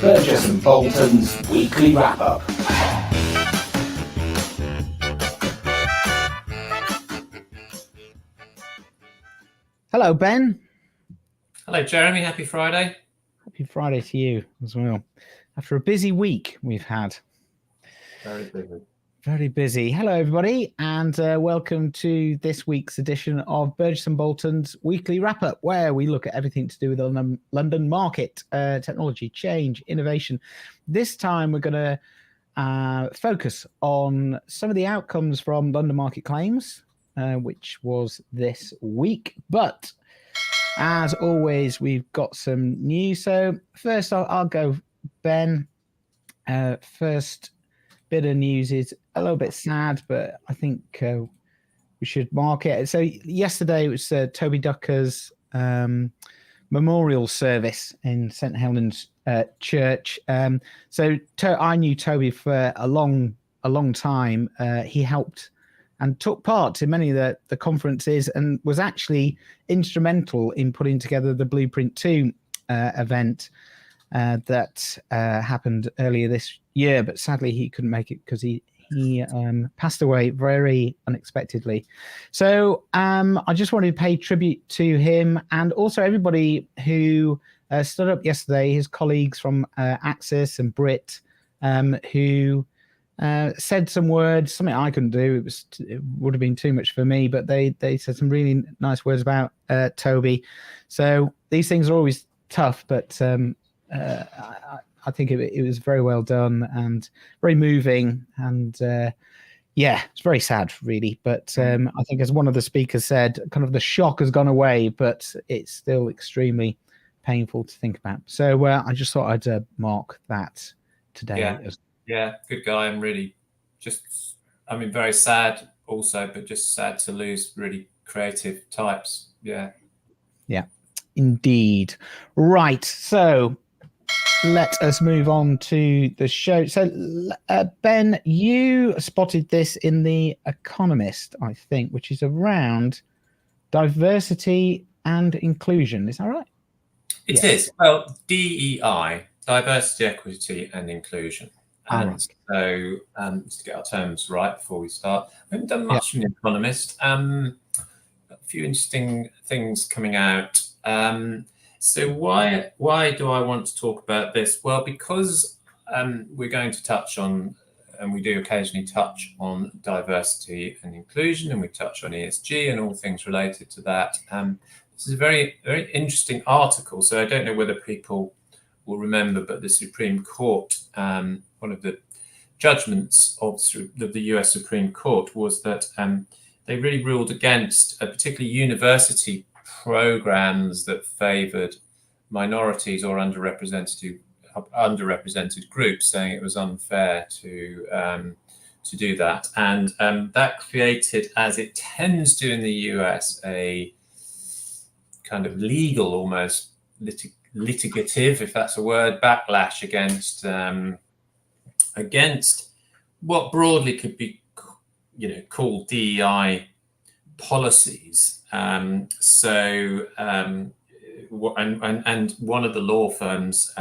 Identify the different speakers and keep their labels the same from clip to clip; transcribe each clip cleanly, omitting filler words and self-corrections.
Speaker 1: Burgess and Bolton's weekly wrap-up.
Speaker 2: Hello, Ben.
Speaker 3: Hello, Jeremy. Happy Friday.
Speaker 2: Happy Friday to you as well. After a busy week we've had.
Speaker 3: Very busy.
Speaker 2: Very busy. Hello, everybody, and welcome to this week's edition of Burgess and Bolton's weekly wrap-up, where we look at everything to do with the London market, technology, change, innovation. This time we're going to focus on some of the outcomes from London market claims, which was this week. But as always, we've got some news. So first, I'll go, Ben. First bit of news is a little bit sad, but I think we should mark it. So yesterday it was Toby Ducker's memorial service in St Helens Church. So I knew Toby for a long time. He helped and took part in many of the conferences and was actually instrumental in putting together the Blueprint 2 event that happened earlier this year, but sadly he couldn't make it because he passed away very unexpectedly. So I just wanted to pay tribute to him and also everybody who stood up yesterday, his colleagues from Axis and Brit, who said some words, something I couldn't do. It would have been too much for me, but they said some really nice words about Toby. So these things are always tough, but I think it was very well done and very moving, and it's very sad, really. But I think, as one of the speakers said, kind of the shock has gone away, but it's still extremely painful to think about. So I just thought I'd mark that today.
Speaker 3: Yeah, good guy. I'm really very sad also, but just sad to lose really creative types. Yeah,
Speaker 2: indeed. Right, so let us move on to the show. So, Ben, you spotted this in The Economist, I think, which is around diversity and inclusion. Is that right?
Speaker 3: It is. Well, DEI, diversity, equity, and inclusion. And so, just to get our terms right before we start, I haven't done much from The Economist. A few interesting things coming out. So why do I want to talk about this? Well, because we're going to touch on, and we do occasionally touch on, diversity and inclusion, and we touch on ESG and all things related to that. This is a very, very interesting article. So I don't know whether people will remember, but the Supreme Court, one of the judgments of the US Supreme Court was that they really ruled against particularly university programs that favoured minorities or underrepresented groups, saying it was unfair to do that, and that created, as it tends to in the US, a kind of legal, almost litigative, if that's a word, backlash against what broadly could be, called DEI policies. And one of the law firms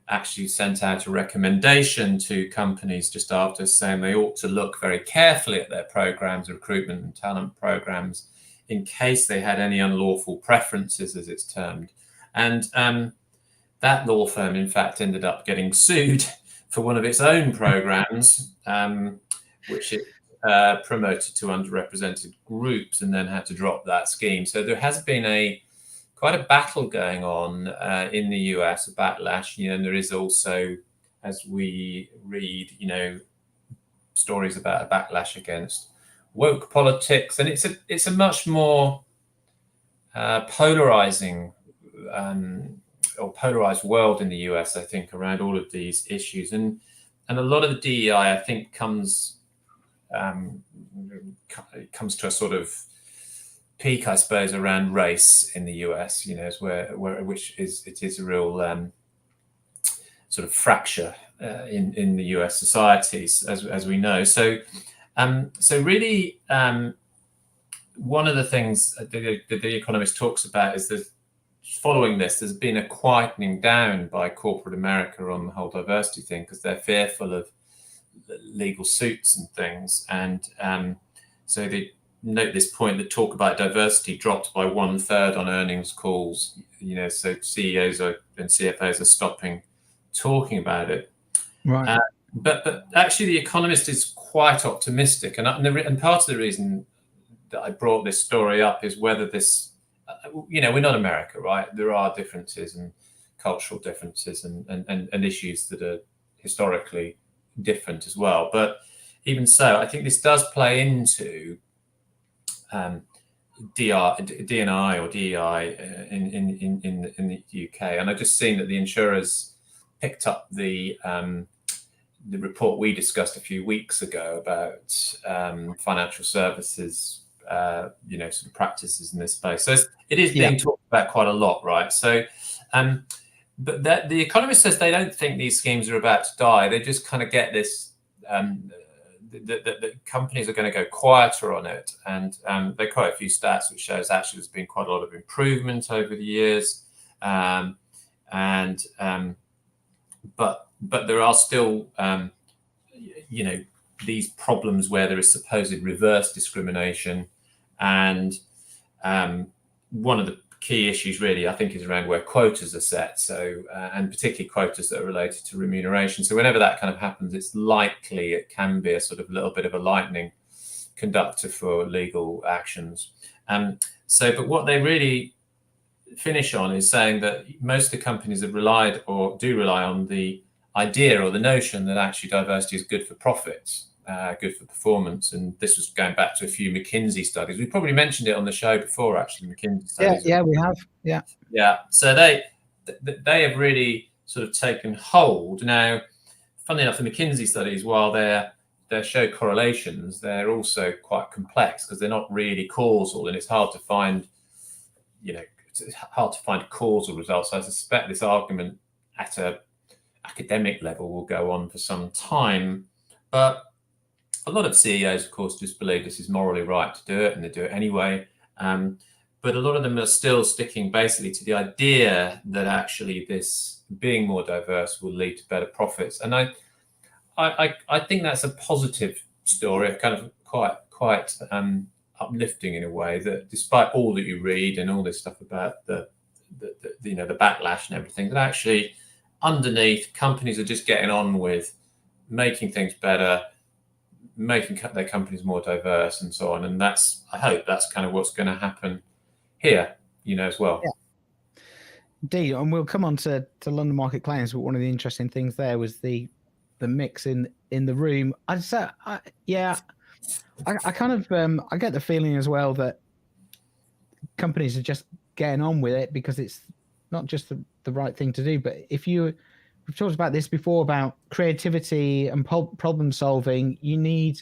Speaker 3: actually sent out a recommendation to companies just after, saying they ought to look very carefully at their programs, recruitment and talent programs, in case they had any unlawful preferences, as it's termed. And that law firm, in fact, ended up getting sued for one of its own programs, which it promoted to underrepresented groups, and then had to drop that scheme. So there has been quite a battle going on in the US, a backlash. And there is also, as we read, stories about a backlash against woke politics, and it's a much more polarizing or polarized world in the US, I think, around all of these issues, and a lot of the DEI, I think, comes to a sort of peak, I suppose, around race in the US. Is which is a real sort of fracture in the US societies, as we know. So really, one of the things that the Economist talks about is the following this, there's been a quietening down by corporate America on the whole diversity thing because they're fearful of legal suits and things. And so they note this point that talk about diversity dropped by 1/3 on earnings calls. So CEOs and CFOs are stopping talking about it.
Speaker 2: Right.
Speaker 3: But actually, The Economist is quite optimistic, and part of the reason that I brought this story up is whether this, we're not America, right? There are differences and cultural differences and issues that are historically different as well. But even so, I think this does play into D&I or DEI in the UK, and I've just seen that the insurers picked up the report we discussed a few weeks ago about financial services, sort of practices in this space. So it is being talked about quite a lot, right? So, but the Economist says they don't think these schemes are about to die. They just kind of get this. The companies are going to go quieter on it, and there are quite a few stats which shows actually there's been quite a lot of improvement over the years, but there are still these problems where there is supposed reverse discrimination, and one of the key issues really I think is around where quotas are set, so and particularly quotas that are related to remuneration. So whenever that kind of happens, it's likely it can be a sort of little bit of a lightning conductor for legal actions. But what they really finish on is saying that most of the companies have relied or do rely on the idea or the notion that actually diversity is good for profits, good for performance. And this was going back to a few McKinsey studies. We probably mentioned it on the show before, actually, McKinsey studies.
Speaker 2: Yeah, we have. Yeah.
Speaker 3: So they have really sort of taken hold. Now, funnily enough, the McKinsey studies, while they show correlations, they're also quite complex because they're not really causal, and it's hard to find, it's hard to find causal results. So I suspect this argument at a academic level will go on for some time, but a lot of CEOs, of course, just believe this is morally right to do it, and they do it anyway. But a lot of them are still sticking basically to the idea that actually this being more diverse will lead to better profits. And I think that's a positive story, kind of quite uplifting in a way, that despite all that you read and all this stuff about the backlash and everything, that actually underneath companies are just getting on with making things better, making their companies more diverse and so on. And I hope that's kind of what's going to happen here, as well.
Speaker 2: Yeah. Indeed, and we'll come on to London market claims, but one of the interesting things there was the mix in the room. I kind of I get the feeling as well that companies are just getting on with it because it's not just the right thing to do. But we've talked about this before about creativity and problem solving, you need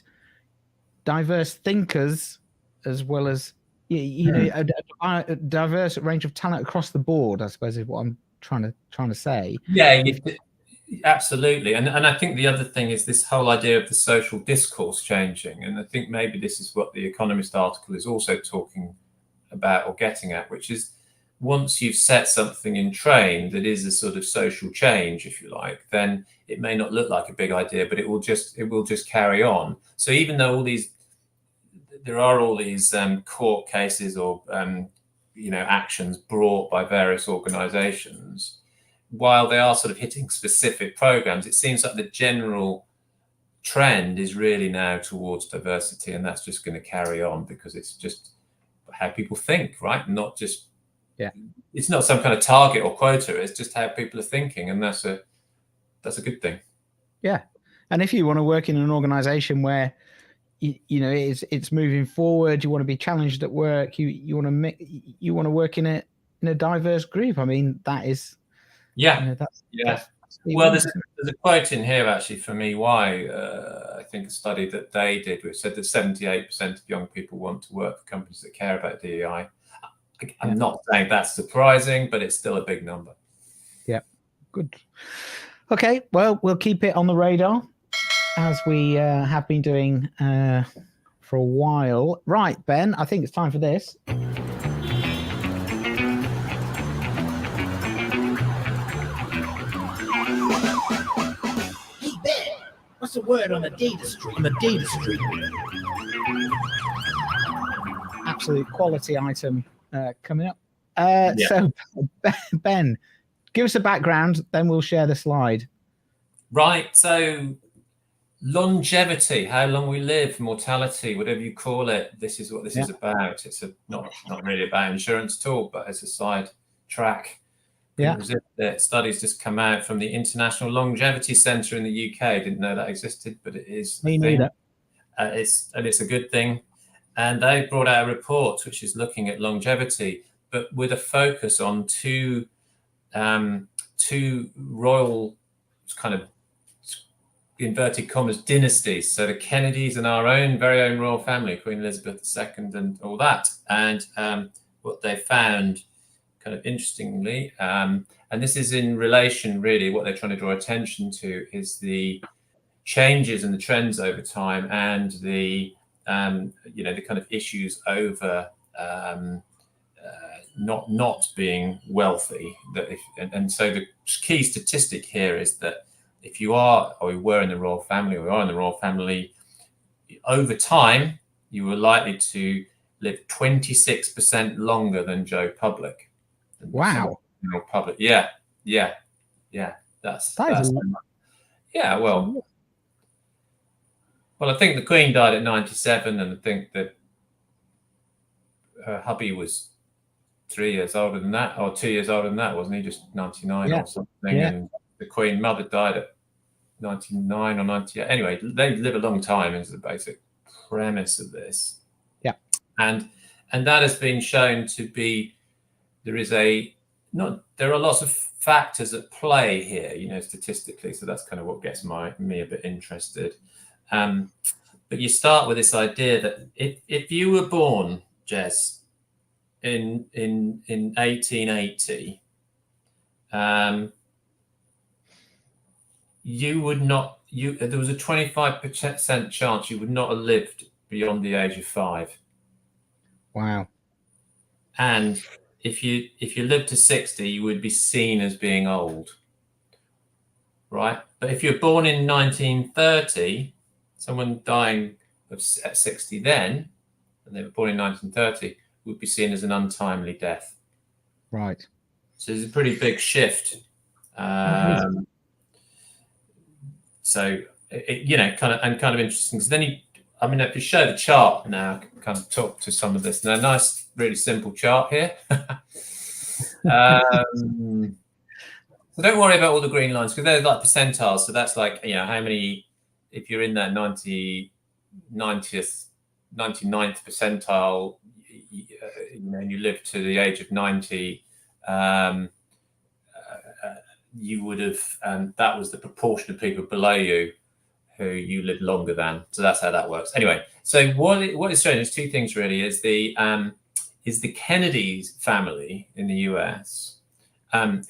Speaker 2: diverse thinkers as well as a diverse range of talent across the board, I suppose, is what I'm trying to say.
Speaker 3: Yeah, absolutely. And I think the other thing is this whole idea of the social discourse changing. And I think maybe this is what the Economist article is also talking about or getting at, which is once you've set something in train that is a sort of social change, if you like, then it may not look like a big idea, but it will just carry on. So even though there are all these court cases or actions brought by various organizations, while they are sort of hitting specific programs, it seems like the general trend is really now towards diversity, and that's just going to carry on because it's just how people think, right? Not just it's not some kind of target or quota, it's just how people are thinking, and that's a good thing.
Speaker 2: Yeah. And if you want to work in an organization where it's moving forward, you want to be challenged at work, you want to work in a diverse group, I mean, that is
Speaker 3: well, there's a quote in here actually from EY, I think a study that they did, which said that 78% of young people want to work for companies that care about DEI. I'm not saying that's surprising, but it's still a big number.
Speaker 2: Yeah, good. Okay, well, we'll keep it on the radar as we have been doing for a while. Right, Ben, I think it's time for this.
Speaker 1: What's the word on the data stream? On the data stream.
Speaker 2: Absolute quality item coming up. So, Ben, give us a background, then we'll share the slide.
Speaker 3: Right. So, longevity, how long we live, mortality, whatever you call it. This is what this is about. It's not really about insurance at all, but as a side track. The studies just come out from the International Longevity Centre in the UK. Didn't know that existed, but it is.
Speaker 2: Me neither.
Speaker 3: It's a good thing. And they brought out a report which is looking at longevity, but with a focus on two royal kind of inverted commas dynasties. So the Kennedys and our very own royal family, Queen Elizabeth II and all that. And what they found kind of interestingly, and this is in relation really, what they're trying to draw attention to is the changes and the trends over time and the the kind of issues over not being wealthy. And so the key statistic here is that if you are, or you were in the royal family, or are in the royal family, over time, you were likely to live 26% longer than Joe Public.
Speaker 2: Wow.
Speaker 3: Public. Yeah. That's well, I think the Queen died at 97, and I think that her hubby was 3 years older than that, or 2 years older than that, wasn't he? Just 99 or something. Yeah. And the Queen Mother died at 99 or 98. Anyway, they live a long time is the basic premise of this.
Speaker 2: Yeah.
Speaker 3: And that has been shown to be, there are lots of factors at play here, statistically. So that's kind of what gets me a bit interested. But you start with this idea that if you were born, Jez, in 1880, there was a 25% chance you would not have lived beyond the age of 5.
Speaker 2: Wow.
Speaker 3: And if you lived to 60, you would be seen as being old, right? But if you're born in 1930, someone dying at 60 then, and they were born in 1930, would be seen as an untimely death.
Speaker 2: Right.
Speaker 3: So there's a pretty big shift. So kind of interesting. So then if you show the chart now, I can kind of talk to some of this. Now, nice, really simple chart here. So don't worry about all the green lines because they're like percentiles. So that's like, how many, if you're in that 99th percentile, and you live to the age of 90, you would have, that was the proportion of people below you who you lived longer than. So that's how that works. Anyway, so what it's showing is two things really, is the Kennedy's family in the US,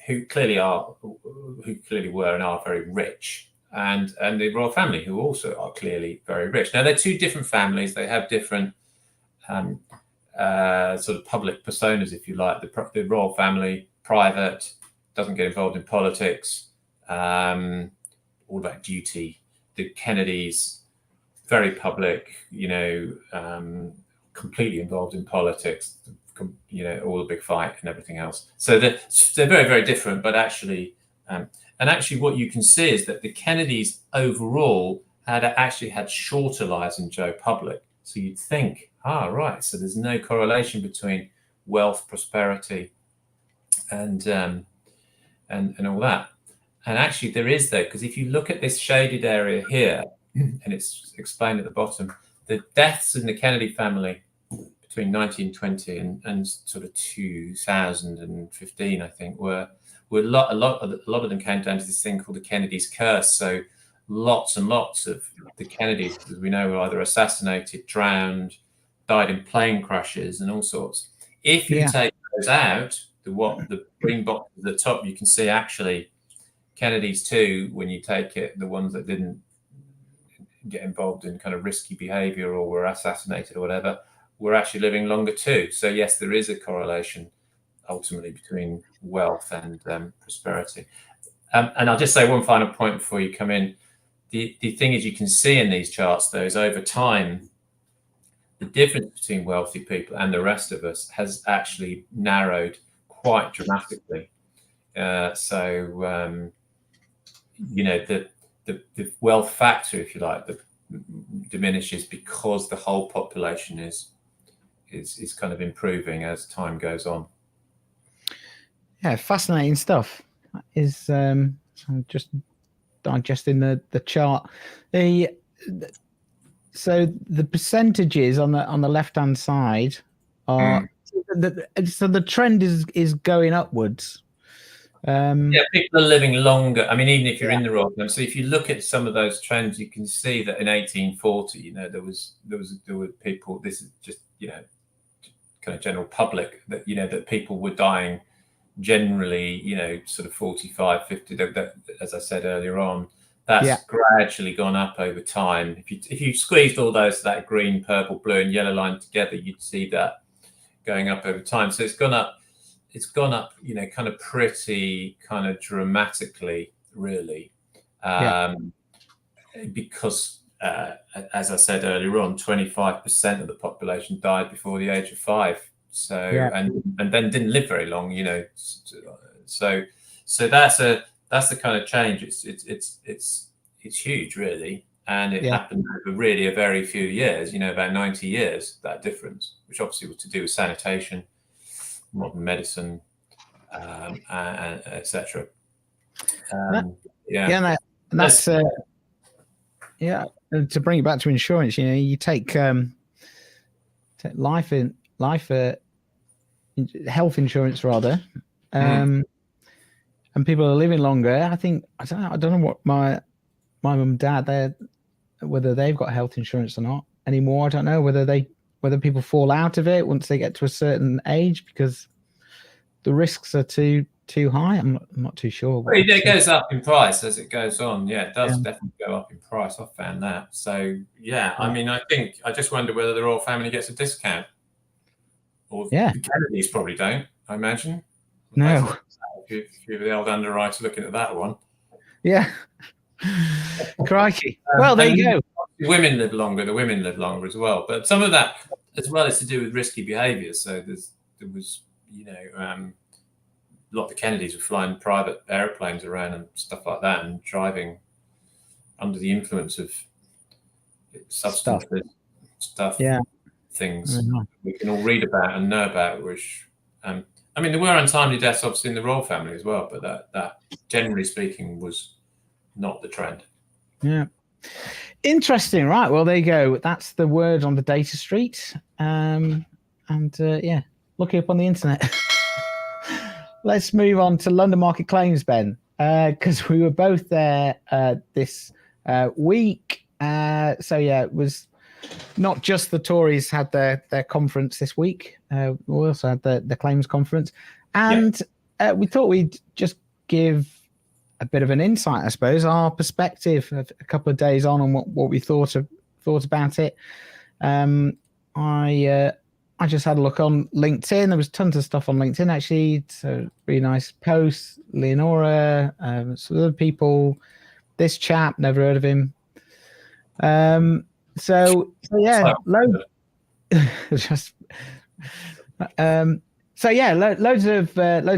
Speaker 3: who clearly were and are very rich, and the royal family, who also are clearly very rich. Now, they're two different families. They have different sort of public personas, if you like. The royal family, private, doesn't get involved in politics, all about duty. The Kennedys, very public, completely involved in politics, all the big fight and everything else. So they're very, very different, but actually, what you can see is that the Kennedys overall had shorter lives than Joe Public. So you'd think, right, so there's no correlation between wealth, prosperity, and all that. And actually there is, though, because if you look at this shaded area here, and it's explained at the bottom, the deaths in the Kennedy family between 1920 and sort of 2015, I think, were a lot of them came down to this thing called the Kennedy's curse. So lots and lots of the Kennedys, as we know, were either assassinated, drowned, died in plane crashes, and all sorts. If you take those out, the green box at the top, you can see actually Kennedy's too, when you take it, the ones that didn't get involved in kind of risky behavior or were assassinated or whatever, were actually living longer too. So yes, there is a correlation ultimately between wealth and prosperity. And I'll just say one final point before you come in. the thing is, you can see in these charts, though, is over time, the difference between wealthy people and the rest of us has actually narrowed quite dramatically. You know, the wealth factor, if you like, diminishes because the whole population is kind of improving as time goes on.
Speaker 2: Yeah, fascinating stuff. Is I'm just digesting the chart. So the percentages on the left hand side are so the trend is going upwards.
Speaker 3: Yeah, people are living longer. I mean, even if you're in the royal family. So if you look at some of those trends, you can see that in 1840, you know, there were people. This is just, you know, kind of general public, that, you know, that people were dying generally, you know, sort of 45, 50. That, as I said earlier on, that's gradually gone up over time. If you squeezed all those, that green, purple, blue, and yellow line together, you'd see that going up over time. So it's gone up. It's gone up, you know, kind of pretty kind of dramatically, really, because as I said earlier on, 25% of the population died before the age of 5. So and then didn't live very long, you know. So that's the kind of change. It's huge, really, and it happened over really a very few years. You know, about 90 years, that difference, which obviously was to do with sanitation, modern medicine, and etc.
Speaker 2: That's to bring it back to insurance, you know, you take health insurance rather, and people are living longer. I don't know what my mum and dad, whether they've got health insurance or not anymore. I don't know whether people fall out of it once they get to a certain age because the risks are too high. I'm not too sure.
Speaker 3: Well, it goes up in price as it goes on. Yeah, it does definitely go up in price. I've found that. So I mean, I just wonder whether the royal family gets a discount, or the Kennedys probably don't. I imagine.
Speaker 2: No.
Speaker 3: If you're the old underwriter looking at that one.
Speaker 2: Yeah. Crikey. Well, there you go.
Speaker 3: Women live longer. The women live longer as well. But some of that as well is to do with risky behaviour. So there was, you know, a lot of the Kennedys were flying private aeroplanes around and stuff like that, and driving under the influence of substances, stuff, things we can all read about and know about. Which, I mean, there were untimely deaths, obviously, in the royal family as well, but that generally speaking was not the trend.
Speaker 2: Yeah. Interesting, right? Well, there you go. That's the word on the data street, and look it up on the internet. Let's move on to London market claims, Ben, because we were both there this week. It was not just the Tories had their conference this week. We also had the claims conference, and we thought we'd just give a bit of an insight, I suppose, our perspective a couple of days on what we thought about it. I just had a look on LinkedIn. There was tons of stuff on LinkedIn, actually. So really nice posts. Leonora, some other people. This chap, never heard of him. Loads. Loads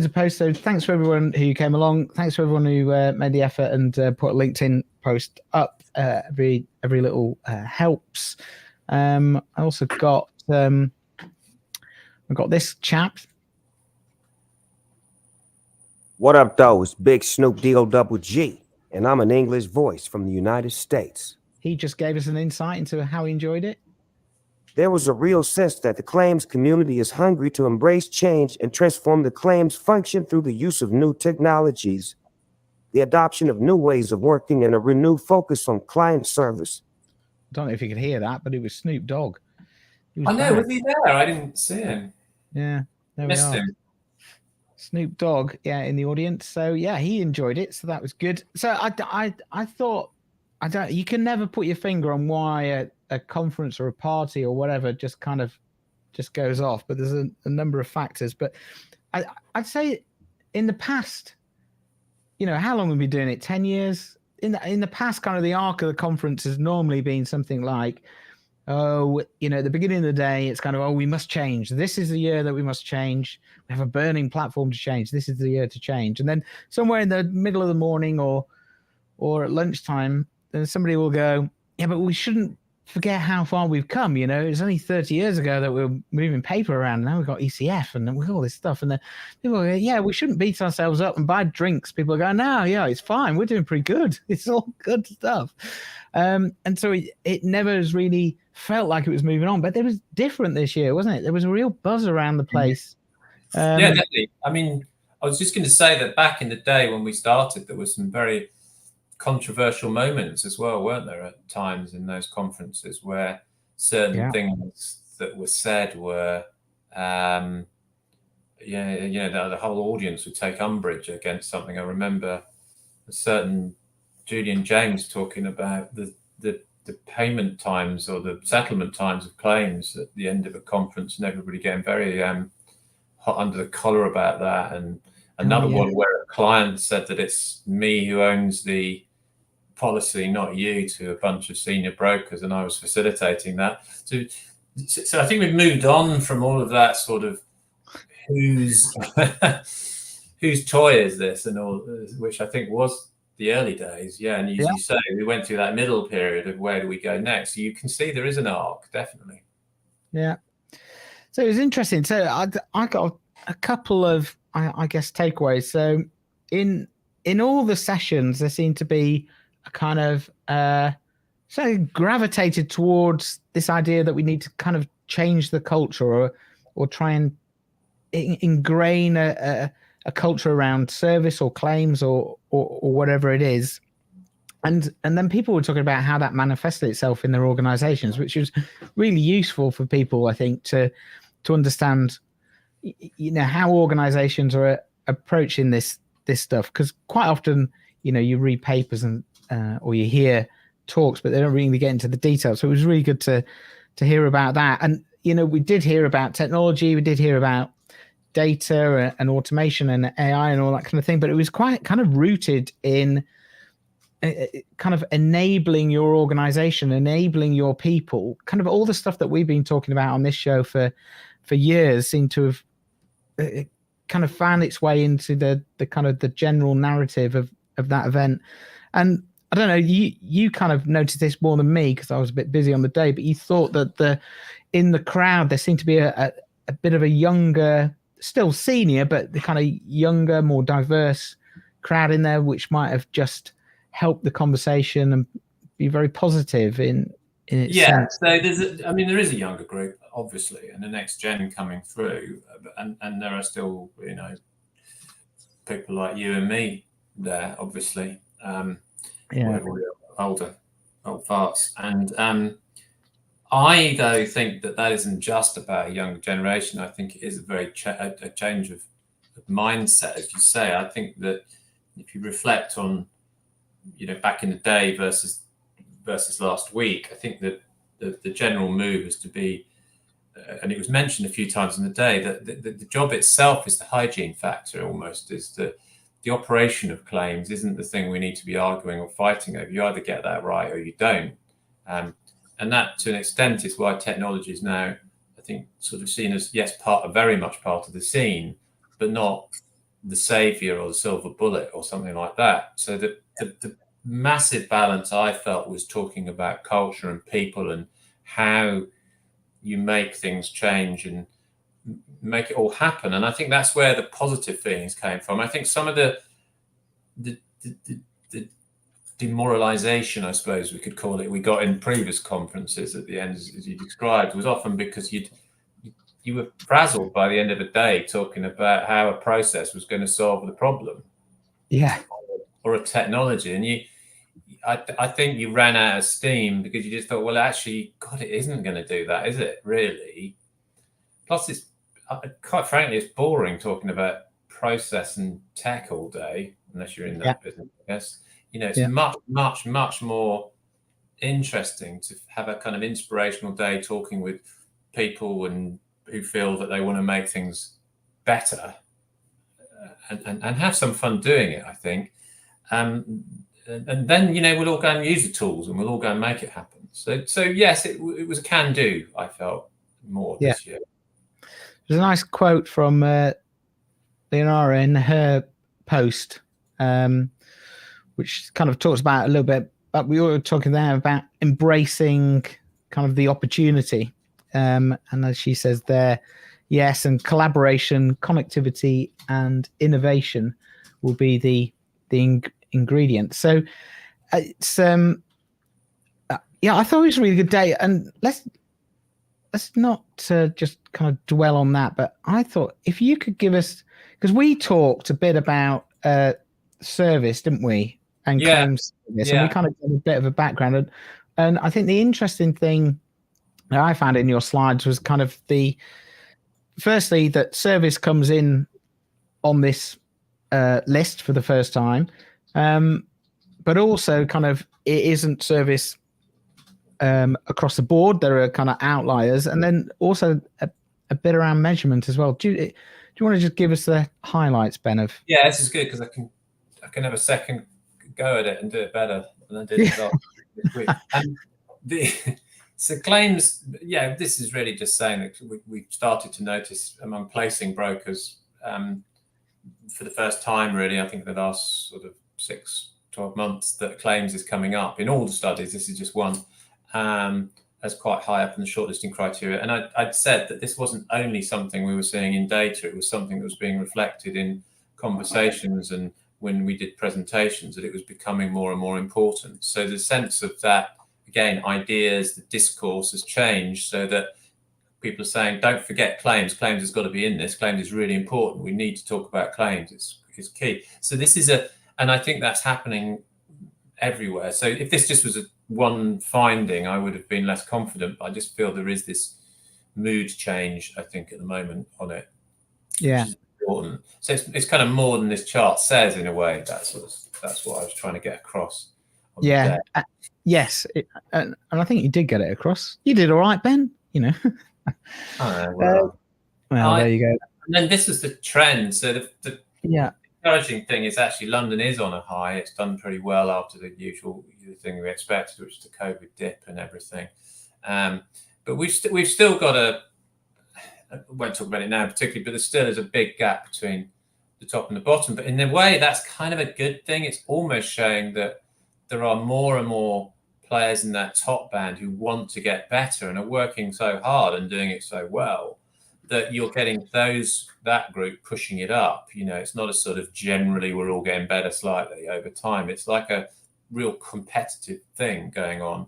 Speaker 2: of posts. So thanks for everyone who came along. Thanks for everyone who made the effort and put a LinkedIn post up. Every little helps. I also got I've got this chap.
Speaker 4: What up, though? It's Big Snoop Dogg, and I'm an English voice from the United States.
Speaker 2: He just gave us an insight into how he enjoyed it.
Speaker 4: There was a real sense that the claims community is hungry to embrace change and transform the claims function through the use of new technologies, the adoption of new ways of working, and a renewed focus on client service.
Speaker 2: I don't know if you could hear that, but it was Snoop Dogg.
Speaker 3: I know, was he there? I didn't see him.
Speaker 2: Yeah, there we are.
Speaker 3: Him.
Speaker 2: Snoop Dogg, in the audience. So he enjoyed it. So that was good. So I thought, you can never put your finger on why a conference or a party or whatever just goes off. But there's a number of factors. But I'd say in the past, you know, how long have we been doing it? 10 years? in the past, kind of the arc of the conference has normally been something like, oh, at the beginning of the day, it's kind of, oh, we must change. This is the year that we must change. We have a burning platform to change. This is the year to change. And then somewhere in the middle of the morning or at lunchtime, then somebody will go, yeah, but we shouldn't forget how far we've come. It's only 30 years ago that we were moving paper around. Now we've got ECF and we've got all this stuff. And then people go, yeah, we shouldn't beat ourselves up and buy drinks. People go, no, yeah, it's fine. We're doing pretty good. It's all good stuff. And so it never has really felt like it was moving on, but it was different this year, wasn't it? There was a real buzz around the place.
Speaker 3: Yeah, definitely. I mean, I was just going to say that back in the day when we started, there was some very controversial moments as well, weren't there, at times in those conferences where certain things that were said were, the whole audience would take umbrage against something. I remember a certain Julian James talking about the payment times or the settlement times of claims at the end of a conference, and everybody getting very hot under the collar about that. And another one where a client said that it's me who owns the policy, not you, to a bunch of senior brokers, and I was facilitating that. So I think we've moved on from all of that sort of whose toy is this and all, which I think was the early days. Yeah, and as you say, we went through that middle period of where do we go next. So you can see there is an arc, definitely.
Speaker 2: Yeah. So it was interesting. So I got a couple of, I guess, takeaways. So in all the sessions, there seemed to be a kind of so gravitated towards this idea that we need to kind of change the culture or try and ingrain a culture around service or claims or whatever it is. And then people were talking about how that manifested itself in their organizations, which was really useful for people, I think, to understand, how organizations are approaching this stuff. Because quite often, you read papers and or you hear talks, but they don't really get into the details. So it was really good to hear about that. And, we did hear about technology. We did hear about data and automation and AI and all that kind of thing. But it was quite kind of rooted in kind of enabling your organization, enabling your people, kind of all the stuff that we've been talking about on this show for years seemed to have kind of found its way into the kind of the general narrative of that event. And I don't know, you kind of noticed this more than me because I was a bit busy on the day, but you thought that in the crowd there seemed to be a bit of a younger, still senior, but the kind of younger, more diverse crowd in there, which might have just helped the conversation and be very positive in its sense.
Speaker 3: So there is a younger group, obviously, and the next gen coming through, and there are still, people like you and me there, obviously. Older old farts. And I, though, think that isn't just about a younger generation. I think it is a very a change of mindset, as you say. I think that if you reflect on, back in the day versus last week, I think that the general move is to be, and it was mentioned a few times in the day, that the job itself is the hygiene factor, almost, is the operation of claims isn't the thing we need to be arguing or fighting over. You either get that right or you don't. And that, to an extent, is why technology is now, I think, sort of seen as, yes, very much part of the scene, but not the savior or the silver bullet or something like that. So the massive balance I felt was talking about culture and people and how you make things change and make it all happen. And I think that's where the positive feelings came from. I think some of the demoralization, I suppose we could call it, we got in previous conferences at the end, as you described, was often because you were frazzled by the end of the day talking about how a process was going to solve the problem. Or a technology. And I think you ran out of steam because you just thought, well, actually, God, it isn't going to do that, is it, really? Plus, it's quite frankly, it's boring talking about process and tech all day, unless you're in that business, I guess. It's much, much, much more interesting to have a kind of inspirational day talking with people and who feel that they want to make things better and have some fun doing it, I think. and then we'll all go and use the tools, and we'll all go and make it happen. So yes, it was a can do. I felt more this year.
Speaker 2: There's a nice quote from Leonora in her post, which kind of talks about a little bit. But we were talking there about embracing kind of the opportunity, and as she says there, yes, and collaboration, connectivity, and innovation will be the ingredients. So it's I thought it was a really good day, and let's not just kind of dwell on that, but I thought if you could give us, because we talked a bit about service, didn't we, and claims service, and we kind of gave a bit of a background, and I think the interesting thing that I found in your slides was kind of firstly that service comes in on this list for the first time, but also kind of it isn't service across the board. There are kind of outliers, and then also a bit around measurement as well. Do you want to just give us the highlights, Ben?
Speaker 3: Yeah, this is good because I can have a second go at it and do it better than I did this week. So claims, this is really just saying that we've started to notice among placing brokers for the first time, really, I think the last sort of 6-12 months, that claims is coming up in all the studies. This is just one, as quite high up in the shortlisting criteria. And I'd said that this wasn't only something we were seeing in data, it was something that was being reflected in conversations and when we did presentations, that it was becoming more and more important. So the sense of that, again, ideas, the discourse has changed so that people are saying, don't forget claims. Claims has got to be in this. Claims is really important. We need to talk about claims. It's key. So this is and I think that's happening everywhere. So if this just was one finding, I would have been less confident. But I just feel there is this mood change, I think, at the moment on it.
Speaker 2: Yeah.
Speaker 3: Which is important. So it's kind of more than this chart says in a way. That's what I was trying to get across.
Speaker 2: Yeah. Yes. And I think you did get it across. You did all right, Ben.
Speaker 3: Well,
Speaker 2: there you go.
Speaker 3: And then this is the trend. So the encouraging thing is actually London is on a high. It's done pretty well after the usual thing we expected, which is the COVID dip and everything. But we've still got I won't talk about it now particularly, but there still is a big gap between the top and the bottom. But in a way, that's kind of a good thing. It's almost showing that there are more and more players in that top band who want to get better and are working so hard and doing it so well that you're getting that group pushing it up. It's not a sort of generally we're all getting better slightly over time. It's like a real competitive thing going on,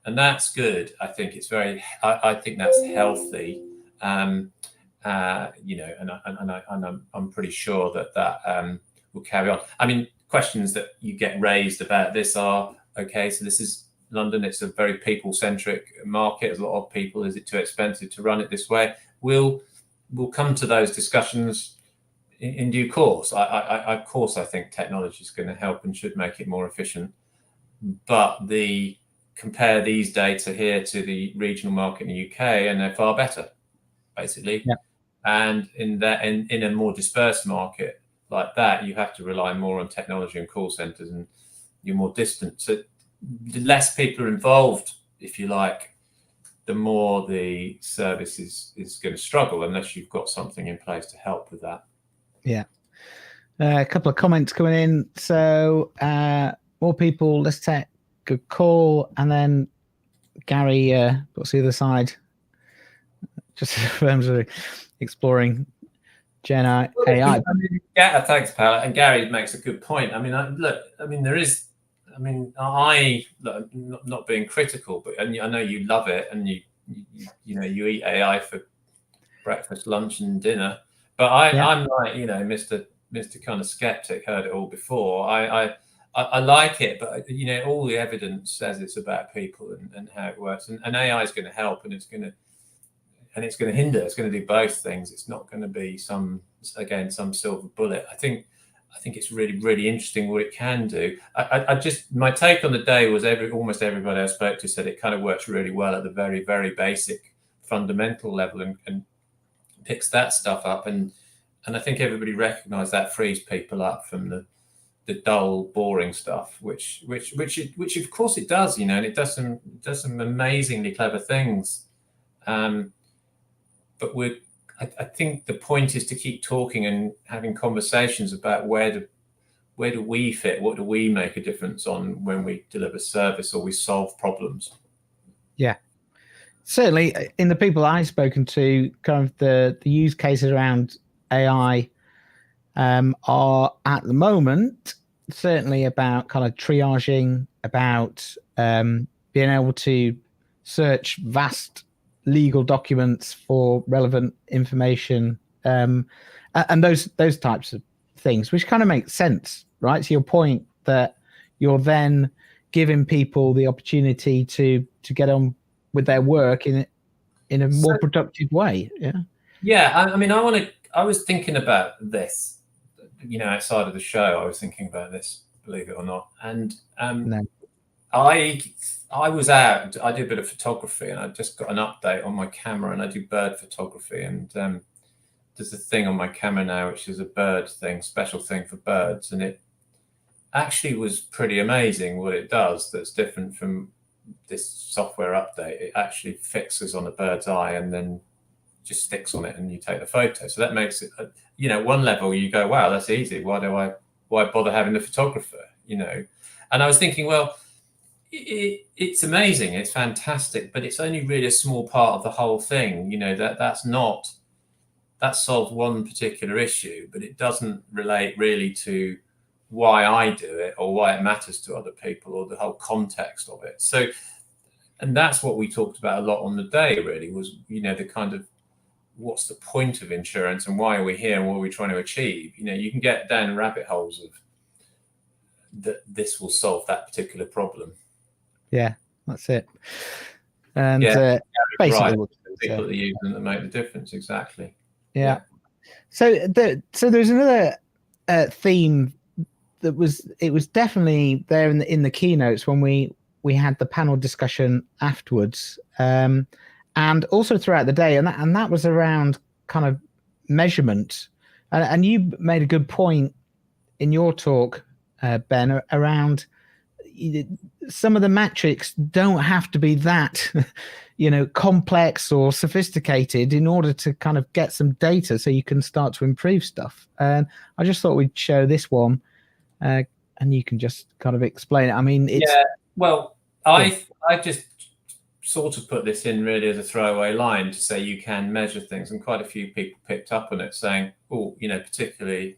Speaker 3: and that's good. I think it's I think that's healthy. And I'm pretty sure that will carry on. I mean, questions that you get raised about this are, okay, so this is London. It's a very people-centric market. There's a lot of people. Is it too expensive to run it this way? We'll come to those discussions in due course. Of course, I think technology is going to help and should make it more efficient. But compare these data here to the regional market in the UK, and they're far better, basically. Yeah. And in a more dispersed market like that, you have to rely more on technology and call centers, and you're more distant. So the less people are involved, if you like, the more the service is going to struggle unless you've got something in place to help with that. Yeah.
Speaker 2: A couple of comments coming in. So more people, let's take a call, and then Gary, what's the other side? Just in terms of exploring Gen AI.
Speaker 3: Yeah, thanks, pal. And Gary makes a good point. I mean, not being critical, but I know you love it, and you eat AI for breakfast, lunch, and dinner. But I'm like, Mr. kind of skeptic, heard it all before. I like it, but all the evidence says it's about people and how it works, and AI is going to help, and it's going to hinder. It's going to do both things. It's not going to be some silver bullet. I think it's really, really interesting what it can do. My take on the day was almost everybody I spoke to said it kind of works really well at the very, very basic fundamental level and picks that stuff up. And I think everybody recognised that frees people up from the the dull, boring stuff, which of course it does, and it does some amazingly clever things. But I think the point is to keep talking and having conversations about where do we fit, what do we make a difference on when we deliver service or we solve problems.
Speaker 2: Yeah, certainly in the people I've spoken to, kind of the use cases around AI are at the moment certainly about kind of triaging, about being able to search vast legal documents for relevant information, and those types of things, which kind of makes sense, right? So your point that you're then giving people the opportunity to get on with their work in a more productive way.
Speaker 3: I was thinking about this, outside of the show. I was thinking about this, believe it or not, and I was out. I do a bit of photography, and I just got an update on my camera, and I do bird photography, and there's a thing on my camera now which is a bird thing, special thing for birds, and it actually was pretty amazing what it does. That's different from this software update. It actually fixes on a bird's eye and then just sticks on it, and you take the photo. So that makes it, one level you go, wow, that's easy. Why bother having the photographer? And I was thinking, well, it's amazing, it's fantastic, but it's only really a small part of the whole thing. That solves one particular issue, but it doesn't relate really to why I do it or why it matters to other people or the whole context of it. So, and that's what we talked about a lot on the day, really, was, the kind of what's the point of insurance and why are we here and what are we trying to achieve? You can get down rabbit holes of that this will solve that particular problem.
Speaker 2: Yeah, that's it. And basically,
Speaker 3: right. The people that use them that make the difference. Exactly.
Speaker 2: Yeah. So there's another theme that was definitely there in the keynotes when we had the panel discussion afterwards, and also throughout the day, and that was around kind of measurement, and you made a good point in your talk, Ben, around some of the metrics don't have to be that complex or sophisticated in order to kind of get some data so you can start to improve stuff. And I just thought we'd show this one, and you can just kind of explain it. I mean,
Speaker 3: I just sort of put this in really as a throwaway line to say you can measure things, and quite a few people picked up on it, saying, particularly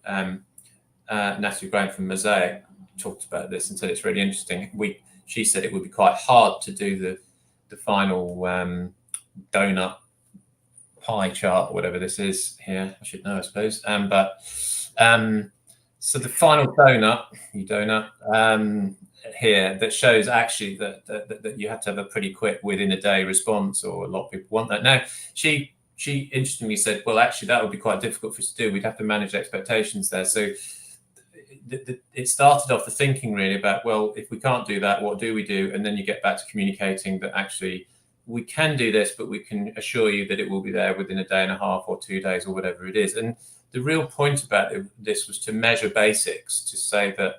Speaker 3: Natalie Graham from Mosaic talked about this and said it's really interesting. She said it would be quite hard to do the final donut pie chart or whatever this is here. I should know, I suppose. So the final donut here that shows actually that you have to have a pretty quick within a day response, or a lot of people want that. Now, she interestingly said, well, actually that would be quite difficult for us to do. We'd have to manage expectations there. So it started off the thinking really about, well, if we can't do that, what do we do? And then you get back to communicating that actually we can do this, but we can assure you that it will be there within a day and a half or 2 days or whatever it is. And the real point about this was to measure basics, to say that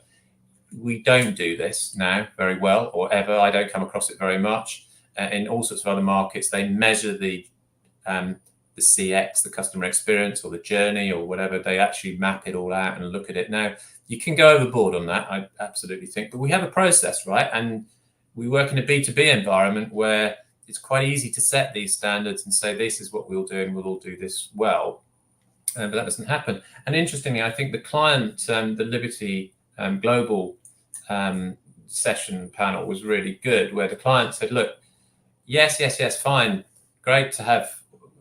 Speaker 3: we don't do this now very well, or ever. I don't come across it very much. In all sorts of other markets, they measure the CX, the customer experience, or the journey, or whatever. They actually map it all out and look at it. Now, you can go overboard on that, I absolutely think, but we have a process, right? And we work in a B2B environment where it's quite easy to set these standards and say, this is what we'll do, and we'll all do this well. But that doesn't happen. And interestingly, I think the client, the Liberty Global session panel was really good, where the client said, look, yes, fine, great to have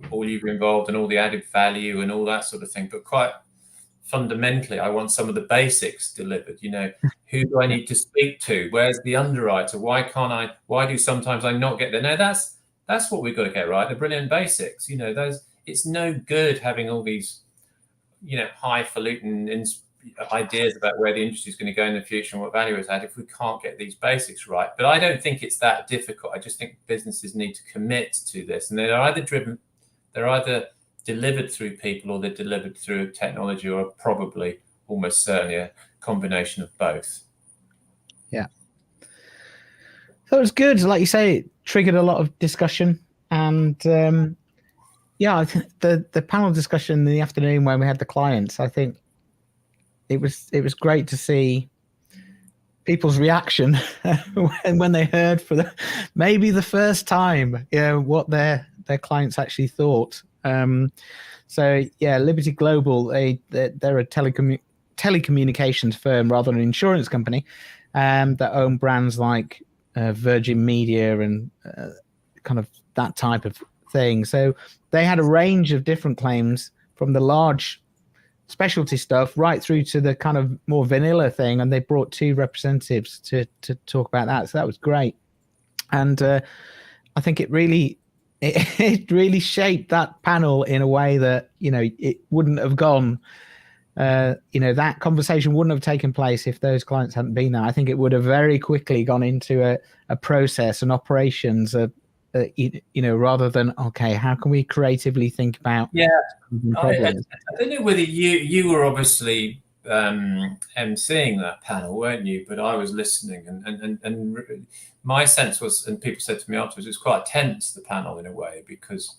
Speaker 3: all you involved and all the added value and all that sort of thing, but quite fundamentally, I want some of the basics delivered. Who do I need to speak to? Where's the underwriter? Why do sometimes I not get there? No, that's what we've got to get right. The brilliant basics. It's no good having all these, highfalutin ideas about where the industry is going to go in the future and what value it's at if we can't get these basics right. But I don't think it's that difficult. I just think businesses need to commit to this, and they're either delivered through people or they're delivered through technology, or probably almost certainly a combination of both.
Speaker 2: Yeah. So it was good. Like you say, it triggered a lot of discussion. And yeah, I think the panel discussion in the afternoon when we had the clients, I think it was great to see people's reaction when they heard for maybe the first time, what their clients actually thought. So yeah, Liberty Global, they're a telecommunications firm rather than an insurance company, that own brands like Virgin Media and kind of that type of thing. So they had a range of different claims from the large specialty stuff right through to the kind of more vanilla thing, and they brought 2 representatives to talk about that. So that was great, and I think it really shaped that panel in a way that it wouldn't have gone. That conversation wouldn't have taken place if those clients hadn't been there. I think it would have very quickly gone into a process and operations rather than, okay, how can we creatively think about problems?
Speaker 3: I don't know whether you were obviously emceeing that panel, weren't you? But I was listening, and my sense was, and people said to me afterwards, it was quite tense, the panel, in a way, because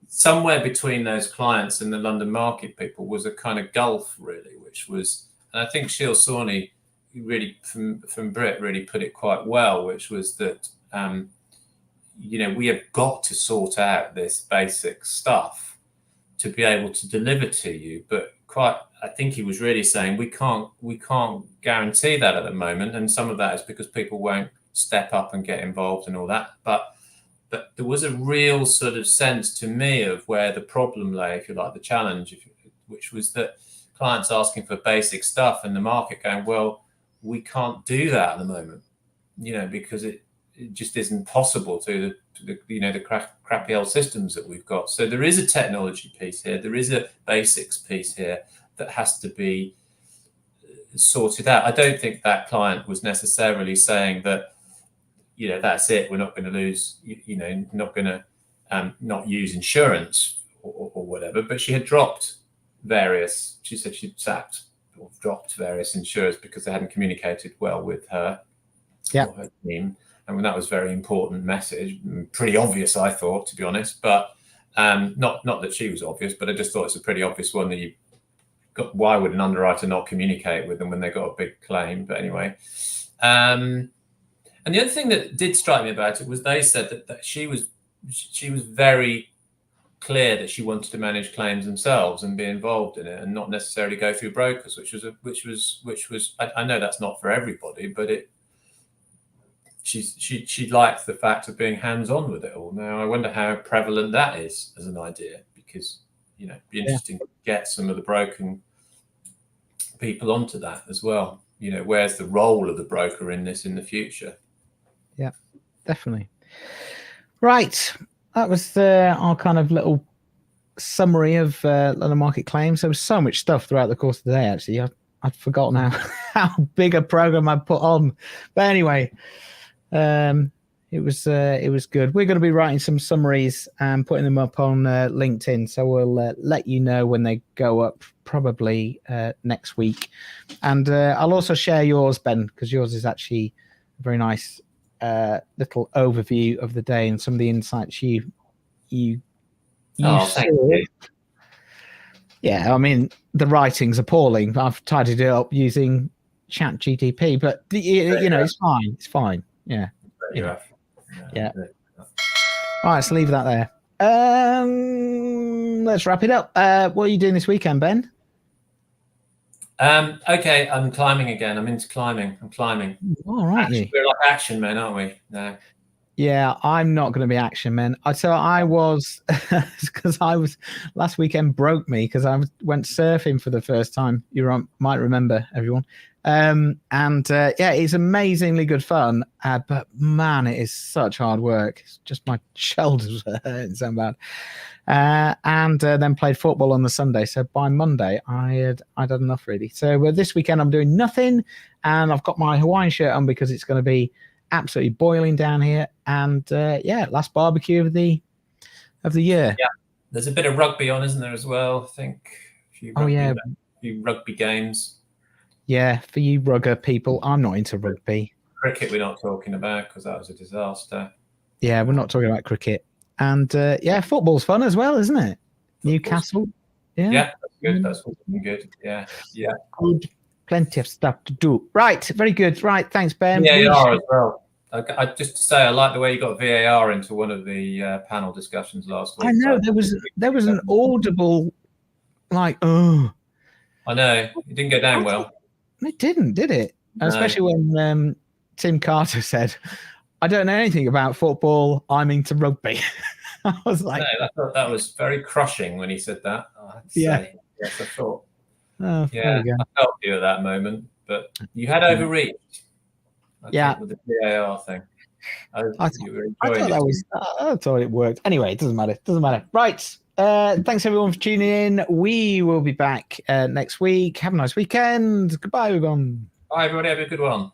Speaker 3: somewhere between those clients and the London market people was a kind of gulf, really, which was, and I think Sheil Sawney really from Brit really put it quite well, which was that we have got to sort out this basic stuff to be able to deliver to you. But I think he was really saying we can't guarantee that at the moment, and some of that is because people won't step up and get involved and all that. But there was a real sort of sense to me of where the problem lay, if you like, the challenge, which was that clients asking for basic stuff and the market going, well, we can't do that at the moment, because it just isn't possible to the crappy old systems that we've got. So there is a technology piece here. There is a basics piece here that has to be sorted out. I don't think that client was necessarily saying that, that's it, we're not going to lose, not going to not use insurance or whatever. But she had dropped she said she'd sacked or dropped various insurers because they hadn't communicated well with her or her team. And that was a very important message, pretty obvious, I thought, to be honest. But not that she was obvious, but I just thought it's a pretty obvious one that why would an underwriter not communicate with them when they got a big claim? But anyway, and the other thing that did strike me about it was they said that she was very clear that she wanted to manage claims themselves and be involved in it and not necessarily go through brokers, which was I know that's not for everybody, but she liked the fact of being hands-on with it all. Now I wonder how prevalent that is as an idea, because it'd be interesting to get some of the broken people onto that as well. Where's the role of the broker in this in the future?
Speaker 2: Yeah, definitely. Right, that was our kind of little summary of London market claims. There was so much stuff throughout the course of the day. Actually, I'd forgotten how big a program I put on, but anyway. It was good. We're going to be writing some summaries and putting them up on LinkedIn, so we'll let you know when they go up, probably next week. And I'll also share yours, Ben, because yours is actually a very nice little overview of the day and some of the insights you
Speaker 3: thank you.
Speaker 2: Yeah, I mean, the writing's appalling. I've tidied it up using ChatGPT, but it's fine. Yeah. Yeah. All right, so leave that there. Let's wrap it up. What are you doing this weekend, Ben?
Speaker 3: Okay, I'm climbing again. I'm into climbing. I'm climbing.
Speaker 2: All right,
Speaker 3: we're like action men, aren't we? No.
Speaker 2: Yeah, I'm not going to be action man. So I was, because last weekend broke me because I went surfing for the first time. You might remember, everyone. It's amazingly good fun. But man, it is such hard work. It's just my shoulders are hurting so bad. Then played football on the Sunday. So by Monday, I'd had enough really. So this weekend I'm doing nothing, and I've got my Hawaiian shirt on because it's going to be absolutely boiling down here. And last barbecue of the year.
Speaker 3: Yeah, there's a bit of rugby on, isn't there, as well? I think a few rugby games.
Speaker 2: Yeah, for you rugger people, I'm not into rugby.
Speaker 3: Cricket we're not talking about because that was a disaster.
Speaker 2: Yeah, we're not talking about cricket. And yeah, football's fun as well, isn't it? Newcastle.
Speaker 3: Yeah, that's good. That's good. Yeah.
Speaker 2: Good. Plenty of stuff to do. Right, very good. Right, thanks, Ben.
Speaker 3: VAR as well. I just to say, I like the way you got VAR into one of the panel discussions last week.
Speaker 2: I know there was an audible, like, oh.
Speaker 3: I know it didn't go down well.
Speaker 2: It didn't, did it?
Speaker 3: No.
Speaker 2: Especially when Tim Carter said, "I don't know anything about football. I'm into rugby." I was like,
Speaker 3: no, I thought that was very crushing when he said that. I have to say. Yes, I thought.
Speaker 2: Oh,
Speaker 3: yeah, I felt you at that moment, but you had overreached. I think, with the VAR thing. I
Speaker 2: thought it worked. Anyway, it doesn't matter. Right. Thanks everyone for tuning in. We will be back next week. Have a nice weekend. Goodbye, everyone.
Speaker 3: Bye, everybody. Have a good one.